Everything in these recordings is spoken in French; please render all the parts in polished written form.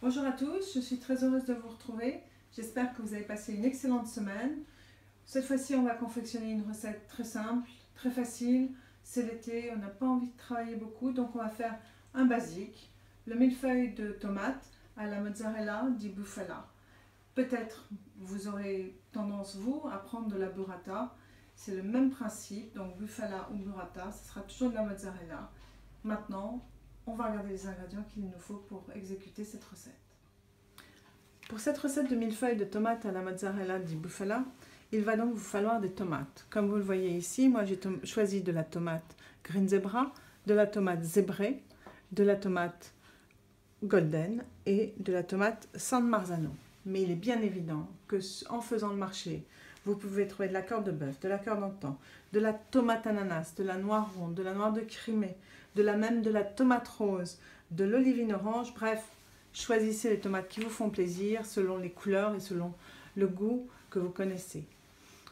Bonjour à tous, je suis très heureuse de vous retrouver. J'espère que vous avez passé une excellente semaine. Cette fois-ci, on va confectionner une recette très simple, très facile. C'est l'été, on n'a pas envie de travailler beaucoup, donc on va faire un basique. Le millefeuille de tomates à la mozzarella di bufala. Peut-être vous aurez tendance, vous, à prendre de la burrata. C'est le même principe, donc bufala ou burrata, ce sera toujours de la mozzarella. Maintenant, on va regarder les ingrédients qu'il nous faut pour exécuter cette recette. Pour cette recette de millefeuille de tomates à la mozzarella di bufala, il va donc vous falloir des tomates. Comme vous le voyez ici, moi j'ai choisi de la tomate Green Zebra, de la tomate zébrée, de la tomate golden et de la tomate San Marzano. Mais il est bien évident que en faisant le marché, vous pouvez trouver de la corde de bœuf, de la corde d'antan, de la tomate ananas, de la noire ronde, de la noire de Crimée, de la tomate rose, de l'olivine orange, bref, choisissez les tomates qui vous font plaisir selon les couleurs et selon le goût que vous connaissez.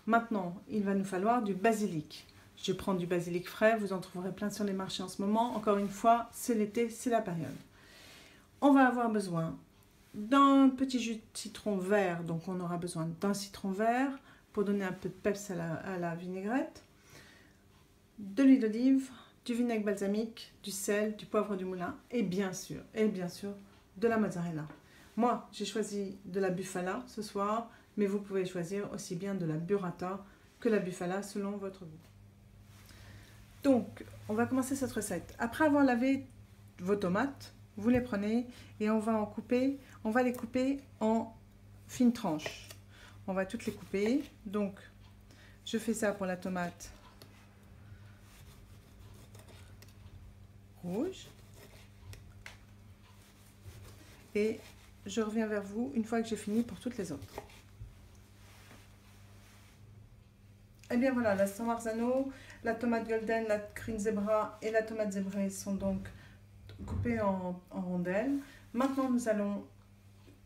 Maintenant, il va nous falloir du basilic. Je prends du basilic frais, vous en trouverez plein sur les marchés en ce moment. Encore une fois, c'est l'été, c'est la période. On va avoir besoin d'un petit jus de citron vert, donc on aura besoin d'un citron vert pour donner un peu de peps à la vinaigrette, de l'huile d'olive, du vinaigre balsamique, du sel, du poivre du moulin et bien sûr, de la mozzarella. Moi, j'ai choisi de la bufala ce soir, mais vous pouvez choisir aussi bien de la burrata que la bufala selon votre goût. Donc, on va commencer cette recette. Après avoir lavé vos tomates, vous les prenez et on va les couper en fines tranches. On va toutes les couper. Donc, je fais ça pour la tomate rouge. Et je reviens vers vous une fois que j'ai fini pour toutes les autres. Et bien voilà, la San Marzano, la tomate golden, la Green Zebra et la tomate zébrée sont donc coupées en rondelles. Maintenant, nous allons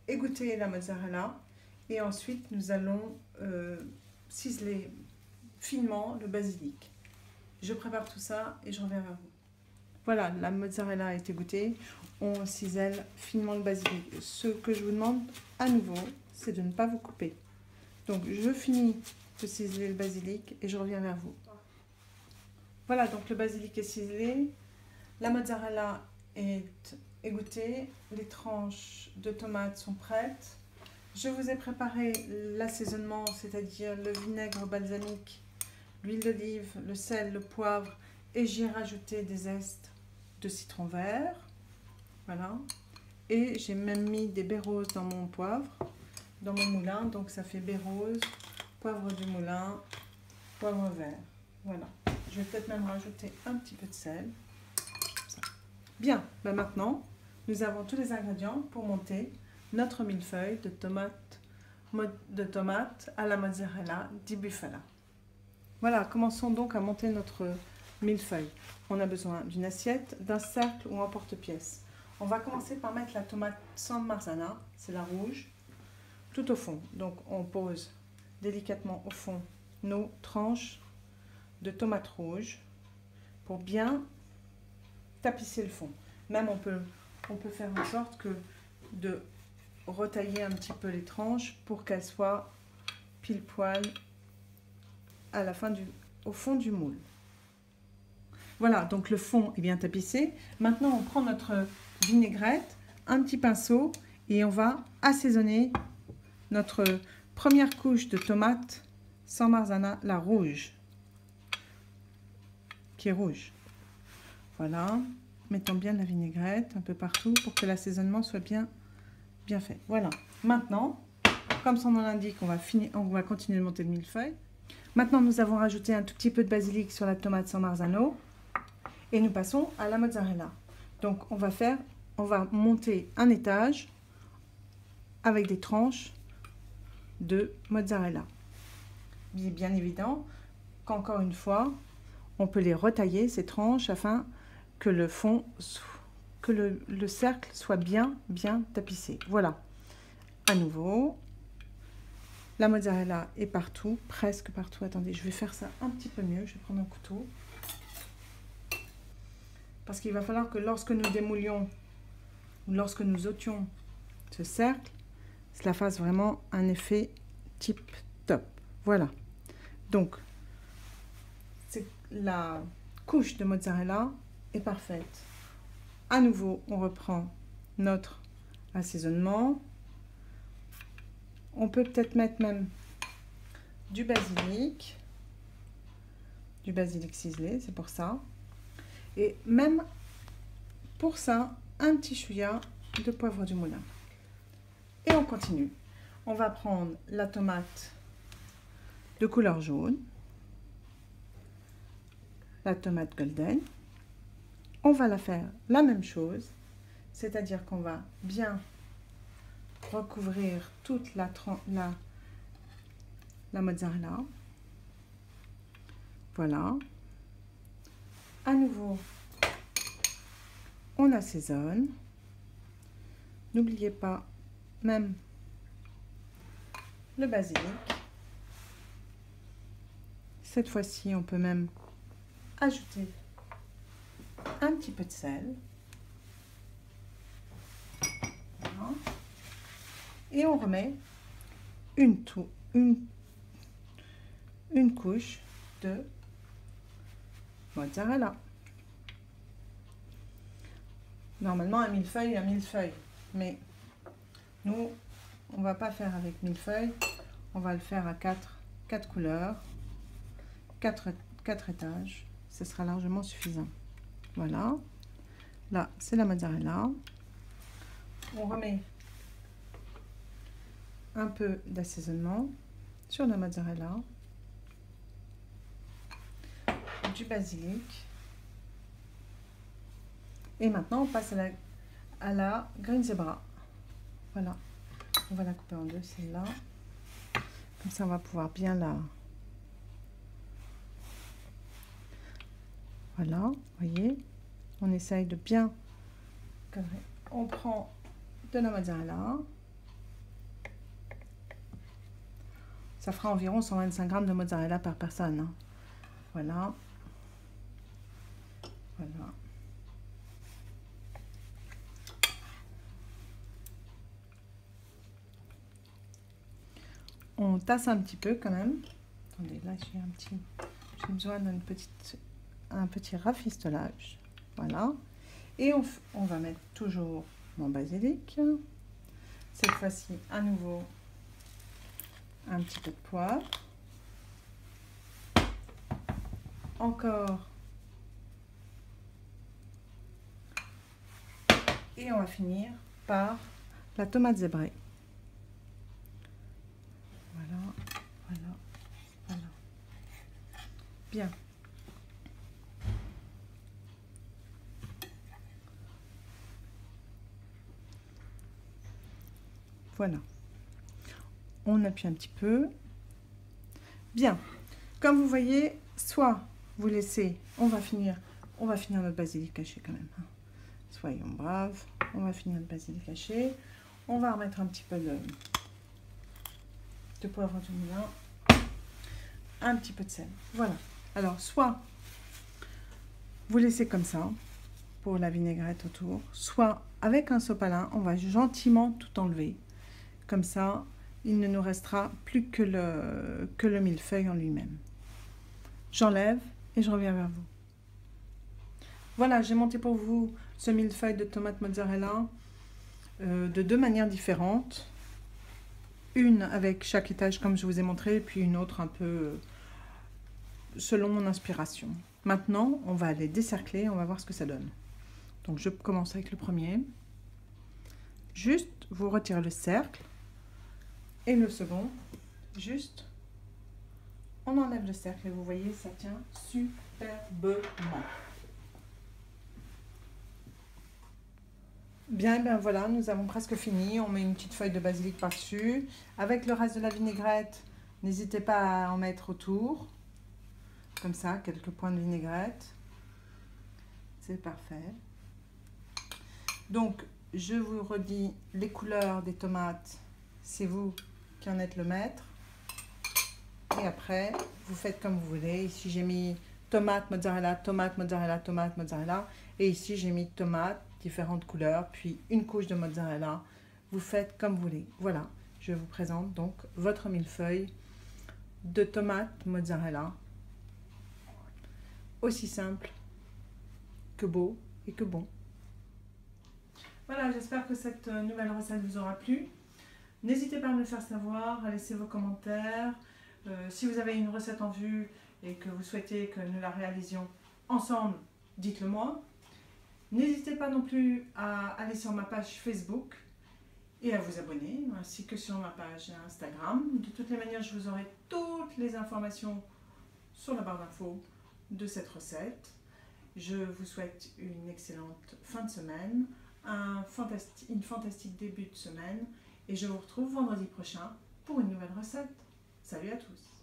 égoutter la mozzarella et ensuite nous allons ciseler finement le basilic. Je prépare tout ça et je reviens vers vous. Voilà, la mozzarella est égouttée, on cisèle finement le basilic. Ce que je vous demande à nouveau, c'est de ne pas vous couper. Donc je finis de ciseler le basilic et je reviens vers vous. Voilà, donc le basilic est ciselé, la mozzarella est égouttée, les tranches de tomates sont prêtes. Je vous ai préparé l'assaisonnement, c'est-à-dire le vinaigre balsamique, l'huile d'olive, le sel, le poivre et j'y ai rajouté des zestes de citron vert. Voilà. Et j'ai même mis des baies roses dans mon poivre, dans mon moulin. Donc ça fait baies roses, poivre du moulin, poivre vert. Voilà. Je vais peut-être même rajouter un petit peu de sel. Ça. Bien. Ben maintenant, nous avons tous les ingrédients pour monter notre millefeuille de tomates à la mozzarella di bufala. Voilà. Commençons donc à monter notre millefeuille. On a besoin d'une assiette, d'un cercle ou un porte-pièce. On va commencer par mettre la tomate San Marzano, c'est la rouge, tout au fond. Donc on pose délicatement au fond nos tranches de tomates rouges pour bien tapisser le fond. Même on peut faire en sorte de retailler un petit peu les tranches pour qu'elles soient pile poil à la fin au fond du moule. Voilà, donc le fond est bien tapissé. Maintenant, on prend notre vinaigrette, un petit pinceau et on va assaisonner notre première couche de tomate San Marzano, la rouge, qui est rouge. Voilà, mettons bien la vinaigrette un peu partout pour que l'assaisonnement soit bien fait. Voilà, maintenant, comme son nom l'indique, on va continuer de monter le millefeuille. Maintenant, nous avons rajouté un tout petit peu de basilic sur la tomate San Marzano. Et nous passons à la mozzarella. Donc on va monter un étage avec des tranches de mozzarella. Il est bien évident qu'encore une fois, on peut les retailler, ces tranches, afin que le cercle soit bien tapissé. Voilà. À nouveau, la mozzarella est partout, presque partout. Attendez, je vais faire ça un petit peu mieux. Je vais prendre un couteau. Parce qu'il va falloir que lorsque nous démoulions, ou lorsque nous ôtions ce cercle, cela fasse vraiment un effet tip top. Voilà. Donc, la couche de mozzarella est parfaite. À nouveau, on reprend notre assaisonnement. On peut peut-être mettre même du basilic ciselé, c'est pour ça. Et même pour ça, un petit chouïa de poivre du moulin. Et on continue. On va prendre la tomate de couleur jaune, la tomate golden. On va la faire la même chose, c'est-à-dire qu'on va bien recouvrir toute la mozzarella. Voilà. À nouveau, on assaisonne. N'oubliez pas même le basilic. Cette fois-ci, on peut même ajouter un petit peu de sel. Voilà. Et on remet une couche de mozzarella. Normalement, un millefeuille, mais nous, on va pas faire avec millefeuille, on va le faire à 4 couleurs, 4 étages, ce sera largement suffisant. Voilà, là c'est la mozzarella. On remet un peu d'assaisonnement sur la mozzarella, du basilic. Et maintenant, on passe à la green zebra. Voilà, on va la couper en deux, celle-là. Comme ça, on va pouvoir bien la... Voilà, voyez, on essaye de bien cadrer. On prend de la mozzarella. Ça fera environ 125 grammes de mozzarella par personne, hein. Voilà. Voilà. On tasse un petit peu quand même. Attendez, là j'ai besoin un petit rafistolage. Voilà. Et on va mettre toujours mon basilic. Cette fois-ci, à nouveau, un petit peu de poivre. Encore. Et on va finir par la tomate zébrée. Voilà, voilà, voilà. Bien. Voilà. On appuie un petit peu. Bien. Comme vous voyez, soit vous laissez, on va finir notre basilic caché quand même. Soyons braves. On va finir le basilic caché. On va remettre un petit peu de poivre du moulin, un petit peu de sel. Voilà. Alors, soit vous laissez comme ça pour la vinaigrette autour, soit avec un sopalin, on va gentiment tout enlever. Comme ça, il ne nous restera plus que le millefeuille en lui-même. J'enlève et je reviens vers vous. Voilà, j'ai monté pour vous ce millefeuille de tomate mozzarella de deux manières différentes. Une avec chaque étage comme je vous ai montré, puis une autre un peu selon mon inspiration. Maintenant, on va les décercler, on va voir ce que ça donne. Donc je commence avec le premier. Juste, vous retirez le cercle. Et le second, juste, on enlève le cercle et vous voyez, ça tient superbement. Bien, ben voilà, nous avons presque fini. On met une petite feuille de basilic par-dessus. Avec le reste de la vinaigrette, n'hésitez pas à en mettre autour. Comme ça, quelques points de vinaigrette. C'est parfait. Donc, je vous redis les couleurs des tomates. C'est vous qui en êtes le maître. Et après, vous faites comme vous voulez. Ici, j'ai mis tomate, mozzarella, tomate, mozzarella, tomate, mozzarella. Et ici, j'ai mis tomate, différentes couleurs, puis une couche de mozzarella. vous faites comme vous voulez. Voilà, je vous présente donc votre millefeuille de tomates mozzarella, aussi simple que beau et que bon. Voilà, j'espère que cette nouvelle recette vous aura plu. N'hésitez pas à me le faire savoir, à laisser vos commentaires. Si vous avez une recette en vue et que vous souhaitez que nous la réalisions ensemble, dites-le moi. N'hésitez pas non plus à aller sur ma page Facebook et à vous abonner, ainsi que sur ma page Instagram. De toutes les manières, je vous aurai toutes les informations sur la barre d'infos de cette recette. Je vous souhaite une excellente fin de semaine, une fantastique début de semaine, et je vous retrouve vendredi prochain pour une nouvelle recette. Salut à tous!